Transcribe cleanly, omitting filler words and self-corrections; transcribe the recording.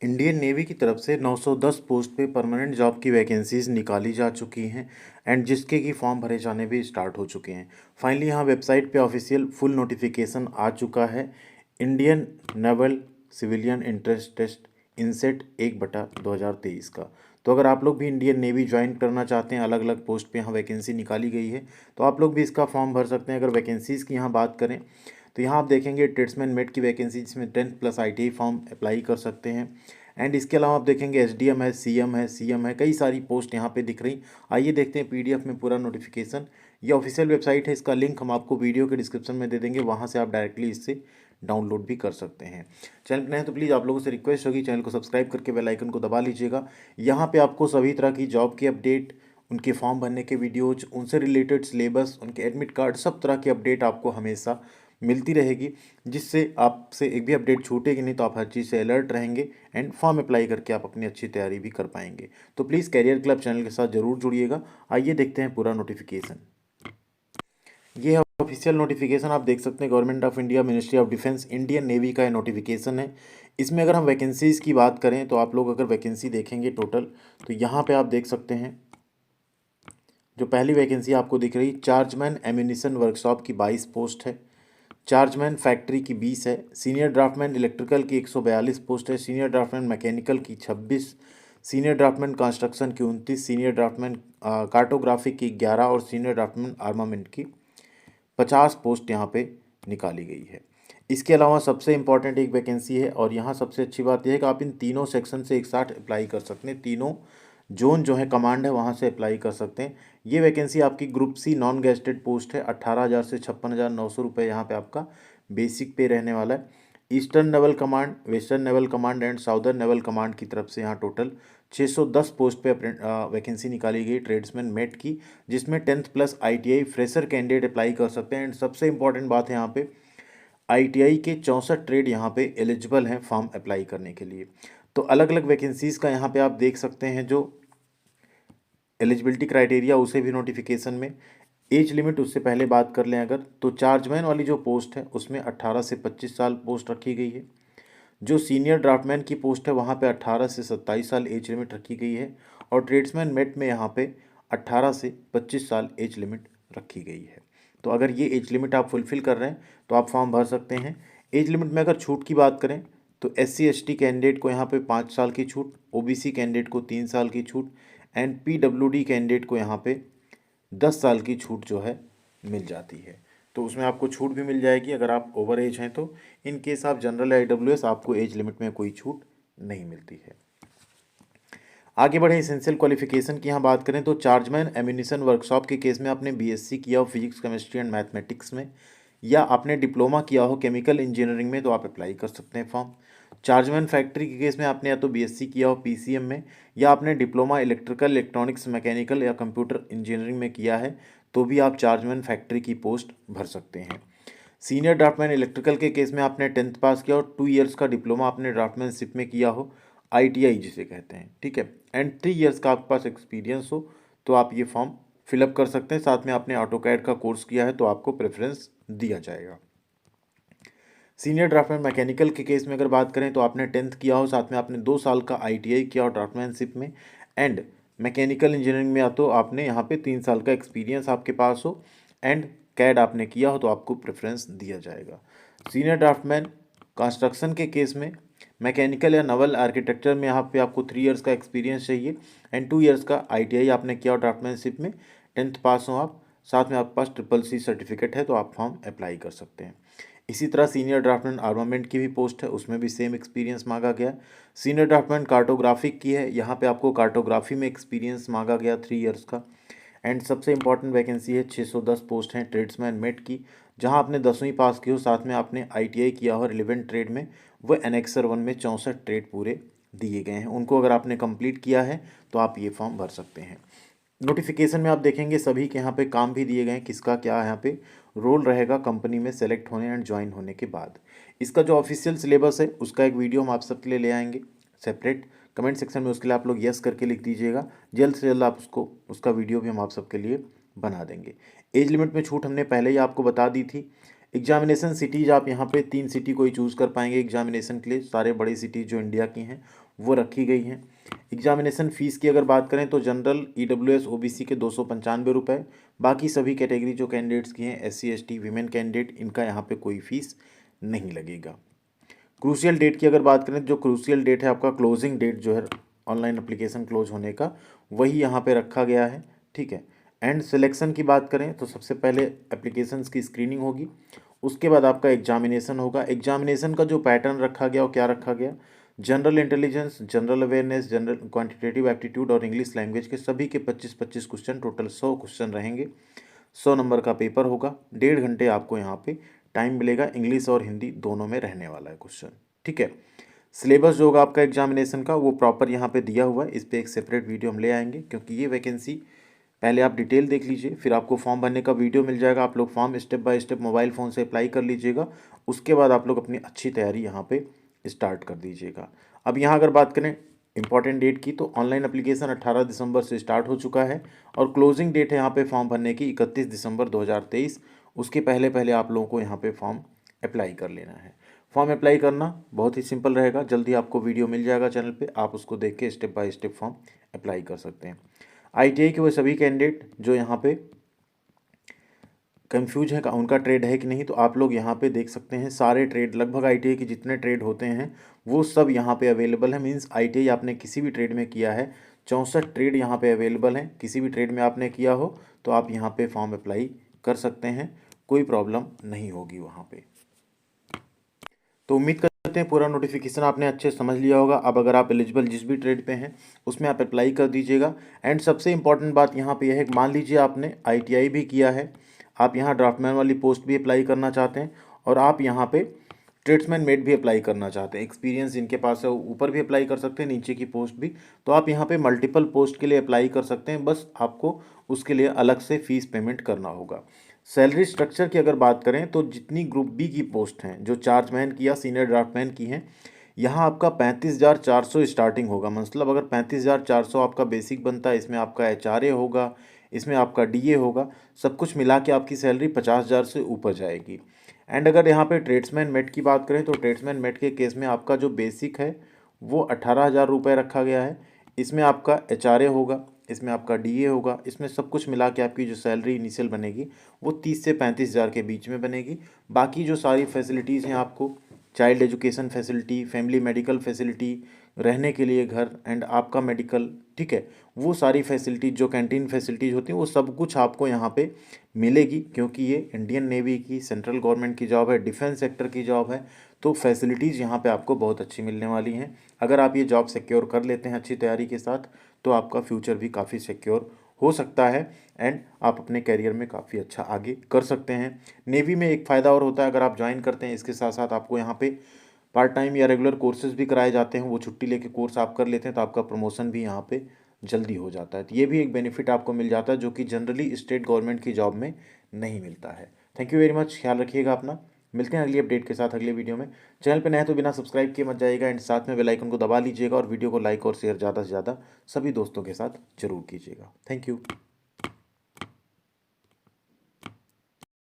Indian navy की तरफ से 910 पोस्ट पे परमानेंट जॉब की वैकेंसीज निकाली जा चुकी हैं एंड जिसके की फॉर्म भरे जाने भी स्टार्ट हो चुके हैं। फाइनली यहाँ वेबसाइट पे ऑफिशियल फुल नोटिफिकेशन आ चुका है। Indian naval civilian entrance test INCET 1/2023 का। तो अगर आप लोग भी इंडियन नेवी ज्वाइन करना चाहते हैं, अलग अलग पोस्ट पे यहाँ वैकेंसी निकाली गई है, तो आप लोग भी इसका फॉर्म भर सकते हैं। अगर वैकेंसीज़ की यहाँ बात करें तो यहाँ आप देखेंगे ट्रेड्समैन मेट की वैकेंसी, जिसमें 10+ ITI फॉर्म अप्लाई कर सकते हैं। एंड इसके अलावा आप देखेंगे SDM है, CM है, कई सारी पोस्ट यहाँ पे दिख रही। आइए देखते हैं PDF में पूरा नोटिफिकेशन। ये ऑफिशियल वेबसाइट है, इसका लिंक हम आपको वीडियो के डिस्क्रिप्शन में दे देंगे, वहाँ से आप डायरेक्टली इससे डाउनलोड भी कर सकते हैं। चैनल पर नए हैं तो प्लीज़ आप लोगों से रिक्वेस्ट होगी, चैनल को सब्सक्राइब करके बेल आइकन को दबा लीजिएगा। यहाँ पे आपको सभी तरह की जॉब की अपडेट, उनके फॉर्म भरने के वीडियोज, उनसे रिलेटेड सिलेबस, उनके एडमिट कार्ड, सब तरह की अपडेट आपको हमेशा मिलती रहेगी, जिससे आपसे एक भी अपडेट छूटेगी नहीं, तो आप हर चीज़ से अलर्ट रहेंगे एंड फॉर्म अप्लाई करके आप अपनी अच्छी तैयारी भी कर पाएंगे। तो प्लीज़ कैरियर क्लब चैनल के साथ ज़रूर जुड़िएगा। आइए देखते हैं पूरा नोटिफिकेशन। ये है ऑफिशियल नोटिफिकेशन, आप देख सकते हैं government of India, ministry of defence, Indian navy का ये नोटिफिकेशन है। इसमें अगर हम वैकेंसीज़ की बात करें तो आप लोग अगर वैकेंसी देखेंगे टोटल, तो यहाँ पे आप देख सकते हैं जो पहली वैकेंसी आपको दिख रही, चार्जमैन एम्यूनिशन वर्कशॉप की 22 पोस्ट है। चार्जमैन फैक्ट्री की 20 है। सीनियर ड्राफ्टमैन इलेक्ट्रिकल की 142 पोस्ट है। सीनियर ड्राफ्टमैन मैकेनिकल की 26। सीनियर ड्राफ्टमैन कंस्ट्रक्शन की 29। सीनियर ड्राफ्टमैन कार्टोग्राफी की 11 और सीनियर ड्राफ्टमैन आर्मामेंट की 50 पोस्ट यहाँ पे निकाली गई है। इसके अलावा सबसे इम्पॉर्टेंट एक वैकेंसी है, और यहाँ सबसे अच्छी बात यह है कि आप इन तीनों सेक्शन से एक साथ अप्लाई कर सकते हैं। तीनों जोन जो है कमांड है वहाँ से अप्लाई कर सकते हैं। ये वैकेंसी आपकी group C non gazetted post है। 18,000 से 56,900 रुपये यहाँ पे आपका बेसिक पे रहने वाला है। Eastern naval command, western naval command and southern naval command की तरफ से यहाँ टोटल 610 पोस्ट पे वैकेंसी निकाली गई ट्रेड्समैन मेट की, जिसमें 10th+ ITI fresher candidate apply कर सकते हैं। एंड सबसे इंपॉर्टेंट बात है यहाँ पे, ITI के 64 ट्रेड यहाँ पे एलिजिबल हैं फॉर्म अप्लाई करने के लिए। तो अलग अलग वैकेंसीज़ का यहाँ पे आप देख सकते हैं जो एलिजिबिलिटी क्राइटेरिया, उसे भी नोटिफिकेशन में। एज लिमिट उससे पहले बात कर लें अगर, तो चार्जमैन वाली जो पोस्ट है उसमें 18 से 25 साल पोस्ट रखी गई है। जो सीनियर ड्राफ्टमैन की पोस्ट है वहाँ पे 18 से 27 साल एज लिमिट रखी गई है। और ट्रेड्समैन मेट में यहाँ पे 18 से 25 साल एज लिमिट रखी गई है। तो अगर ये एज लिमिट आप फुलफ़िल कर रहे हैं तो आप फॉर्म भर सकते हैं। एज लिमिट में अगर छूट की बात करें तो SC ST कैंडिडेट को यहाँ पे 5 साल की छूट, OBC कैंडिडेट को 3 साल की छूट एंड PWD कैंडिडेट को यहाँ पे 10 साल की छूट जो है मिल जाती है। तो उसमें आपको छूट भी मिल जाएगी अगर आप ओवर एज हैं तो। इन केस आप जनरल IWS, आपको एज लिमिट में कोई छूट नहीं मिलती है। आगे बढ़े इसेंशियल क्वालिफिकेशन की यहाँ बात करें तो चार्जमैन एम्यूनिशन वर्कशॉप के केस में आपने BSc किया हो फिजिक्स, केमिस्ट्री एंड मैथमेटिक्स में, या आपने डिप्लोमा किया हो केमिकल इंजीनियरिंग में, तो आप अप्लाई कर सकते हैं फॉर्म। चार्जमैन फैक्ट्री के केस में आपने या तो BSc किया हो PCM में, या आपने डिप्लोमा इलेक्ट्रिकल, इलेक्ट्रॉनिक्स, मैकेनिकल या कंप्यूटर इंजीनियरिंग में किया है, तो भी आप चार्जमैन फैक्ट्री की पोस्ट भर सकते हैं। सीनियर ड्राफ्टमैन इलेक्ट्रिकल के केस में आपने 10th पास किया और 2 ईयर्स का डिप्लोमा आपने ड्राफ्टमैनशिप में किया हो, ITI जिसे कहते हैं, ठीक है, एंड 3 ईयर्स का आपके पास एक्सपीरियंस हो, तो आप ये फॉर्म फिलअप कर सकते हैं। साथ में आपने ऑटोकैड का कोर्स किया है तो आपको प्रेफरेंस दिया जाएगा। सीनियर ड्राफ्टमैन मैकेनिकल के केस में अगर बात करें तो आपने 10th किया हो, साथ में आपने 2 साल का ITI किया हो ड्राफ्टमैनशिप में, एंड मैकेनिकल इंजीनियरिंग में या तो आपने यहाँ पे 3 साल का एक्सपीरियंस आपके पास हो एंड कैड आपने किया हो, तो आपको प्रेफरेंस दिया जाएगा। सीनियर ड्राफ्टमैन कंस्ट्रक्शन के केस में मैकेनिकल या नवल आर्किटेक्चर में यहाँ पे आपको 3 ईयर्स का एक्सपीरियंस चाहिए एंड 2 ईयर्स का ITI आपने किया हो ड्राफ्टमैनशिप में, 10th पास हो आप, साथ में आपके पास CCC सर्टिफिकेट है, तो आप फॉर्म अप्लाई कर सकते हैं। इसी तरह सीनियर ड्राफ्टमैन आर्मामेंट की भी पोस्ट है, उसमें भी सेम एक्सपीरियंस मांगा गया। सीनियर ड्राफ्टमैन कार्टोग्राफिक की है, यहाँ पे आपको कार्टोग्राफी में एक्सपीरियंस मांगा गया 3 ईयर्स का। एंड सबसे इंपॉर्टेंट वैकेंसी है, 610 पोस्ट हैं ट्रेड्समैन मेट की, जहाँ आपने 10वीं पास की हो, साथ में आपने ITI किया हो रिलेवेंट ट्रेड में, वो एनेक्सर 1 में 64 ट्रेड पूरे दिए गए हैं, उनको अगर आपने कंप्लीट किया है तो आप ये फॉर्म भर सकते हैं। नोटिफिकेशन में आप देखेंगे सभी के यहाँ पे काम भी दिए गए हैं, किसका क्या यहाँ पे रोल रहेगा कंपनी में सेलेक्ट होने एंड ज्वाइन होने के बाद। इसका जो ऑफिशियल सिलेबस है उसका एक वीडियो हम आप सबके लिए ले आएंगे सेपरेट। कमेंट सेक्शन में उसके लिए आप लोग यस करके लिख दीजिएगा, जल्द से जल्द आप उसका वीडियो भी हम आप सबके लिए बना देंगे। एज लिमिट में छूट हमने पहले ही आपको बता दी थी। एग्जामिनेशन सिटीज़ आप यहाँ पे 3 सिटी कोई चूज़ कर पाएंगे एग्जामिनेशन के लिए, सारे बड़ी सिटी जो इंडिया की हैं वो रखी गई हैं। एग्जामिनेशन फ़ीस की अगर बात करें तो जनरल EWS OBC के 295 रुपये, बाकी सभी कैटेगरी जो कैंडिडेट्स की हैं SC ST वीमेन कैंडिडेट, इनका यहाँ पे कोई फ़ीस नहीं लगेगा। क्रूशियल डेट की अगर बात करें, जो क्रूशियल डेट है आपका क्लोजिंग डेट जो है ऑनलाइन एप्लीकेशन क्लोज होने का, वही यहाँ पे रखा गया है, ठीक है। एंड सिलेक्शन की बात करें तो सबसे पहले एप्लीकेशंस की स्क्रीनिंग होगी, उसके बाद आपका एग्जामिनेशन होगा। एग्जामिनेशन का जो पैटर्न रखा गया और क्या रखा गया, general intelligence, general awareness, general quantitative aptitude और इंग्लिश लैंग्वेज के सभी के 25-25 क्वेश्चन, टोटल 100 क्वेश्चन रहेंगे। 100 नंबर का पेपर होगा। 1.5 घंटे आपको यहाँ पे टाइम मिलेगा। इंग्लिश और हिंदी दोनों में रहने वाला है क्वेश्चन, ठीक है। सिलेबस जो होगा आपका एग्जामिनेशन का वो प्रॉपर यहाँ पे दिया हुआ है। इस पर एक सेपरेट वीडियो हम ले आएंगे, क्योंकि ये वैकेंसी पहले आप डिटेल देख लीजिए, फिर आपको फॉर्म भरने का वीडियो मिल जाएगा। आप लोग form step by step mobile phone से अप्लाई कर लीजिएगा। उसके बाद आप लोग अपनी अच्छी तैयारी यहाँ पे स्टार्ट कर दीजिएगा। अब यहाँ अगर बात करें इंपॉर्टेंट डेट की, तो ऑनलाइन एप्लीकेशन 18 दिसंबर से स्टार्ट हो चुका है और क्लोजिंग डेट है यहाँ पे फॉर्म भरने की 31 दिसंबर 2023। उसके पहले पहले आप लोगों को यहाँ पे फॉर्म अप्लाई कर लेना है। फॉर्म अप्लाई करना बहुत ही सिंपल रहेगा, जल्दी आपको वीडियो मिल जाएगा चैनल पे, आप उसको देख के step by step form apply कर सकते हैं। ITI के वो सभी कैंडिडेट जो यहाँ पे कंफ्यूज है उनका ट्रेड है कि नहीं, तो आप लोग यहाँ पे देख सकते हैं सारे ट्रेड, लगभग ITI के जितने ट्रेड होते हैं वो सब यहाँ पे अवेलेबल है। मींस ITI आपने किसी भी ट्रेड में किया है, 64 ट्रेड यहाँ पे अवेलेबल हैं। किसी भी ट्रेड में आपने किया हो तो आप यहाँ पे फॉर्म अप्लाई कर सकते हैं, कोई प्रॉब्लम नहीं होगी वहाँ पे। तो उम्मीद करते हैं पूरा नोटिफिकेशन आपने अच्छे समझ लिया होगा। अब अगर आप एलिजिबल जिस भी ट्रेड पे हैं उसमें आप अप्लाई कर दीजिएगा। एंड सबसे इंपॉर्टेंट बात यहाँ पे यह है, मान लीजिए आपने ITI भी किया है, आप यहाँ ड्राफ्टमैन वाली पोस्ट भी अप्लाई करना चाहते हैं और आप यहाँ पे ट्रेड्समैन मेट भी अप्लाई करना चाहते हैं, एक्सपीरियंस जिनके पास है ऊपर भी अप्लाई कर सकते हैं, नीचे की पोस्ट भी, तो आप यहाँ पे मल्टीपल पोस्ट के लिए अप्लाई कर सकते हैं। बस आपको उसके लिए अलग से फ़ीस पेमेंट करना होगा। सैलरी स्ट्रक्चर की अगर बात करें तो जितनी ग्रुप बी की पोस्ट हैं, जो चार्जमैन की या सीनियर ड्राफ्टमैन की हैं, यहाँ आपका 35,400 स्टार्टिंग होगा। मतलब अगर 35,400 आपका बेसिक बनता है, इसमें आपका HRA होगा, इसमें आपका DA होगा, सब कुछ मिला के आपकी सैलरी 50,000 से ऊपर जाएगी। एंड अगर यहाँ पे ट्रेड्समैन मेट की बात करें तो ट्रेड्समैन मेट के केस में आपका जो बेसिक है वो 18,000 रुपये रखा गया है। इसमें आपका HRA होगा, इसमें आपका DA होगा, इसमें सब कुछ मिला के आपकी जो सैलरी इनिशियल बनेगी वो 30 से 35,000 के बीच में बनेगी। बाकी जो सारी फैसिलिटीज़ हैं आपको, child education facility, family medical facility, रहने के लिए घर एंड आपका मेडिकल, ठीक है, वो सारी फैसिलिटीज जो कैंटीन फैसिलिटीज़ होती हैं वो सब कुछ आपको यहाँ पे मिलेगी। क्योंकि ये इंडियन नेवी की सेंट्रल गवर्नमेंट की जॉब है, डिफेंस सेक्टर की जॉब है, तो फैसिलिटीज़ यहाँ पे आपको बहुत अच्छी मिलने वाली हैं। अगर आप ये जॉब सिक्योर कर लेते हैं अच्छी तैयारी के साथ तो आपका फ्यूचर भी काफ़ी सिक्योर हो सकता है एंड आप अपने करियर में काफ़ी अच्छा आगे कर सकते हैं। नेवी में एक फ़ायदा और होता है, अगर आप ज्वाइन करते हैं इसके साथ साथ आपको यहाँ पे पार्ट टाइम या रेगुलर कोर्सेज भी कराए जाते हैं। वो छुट्टी लेके कोर्स आप कर लेते हैं तो आपका प्रमोशन भी यहाँ पे जल्दी हो जाता है। तो ये भी एक बेनिफिट आपको मिल जाता है जो कि जनरली स्टेट गवर्नमेंट की जॉब में नहीं मिलता है। थैंक यू वेरी मच, ख्याल रखिएगा अपना। मिलते हैं अगली अपडेट के साथ अगले वीडियो में। चैनल पे नए हैं तो बिना सब्सक्राइब किए मत जाइएगा एंड साथ में बेल आइकन को दबा लीजिएगा और वीडियो को लाइक और शेयर ज़्यादा से ज़्यादा सभी दोस्तों के साथ जरूर कीजिएगा। Thank you.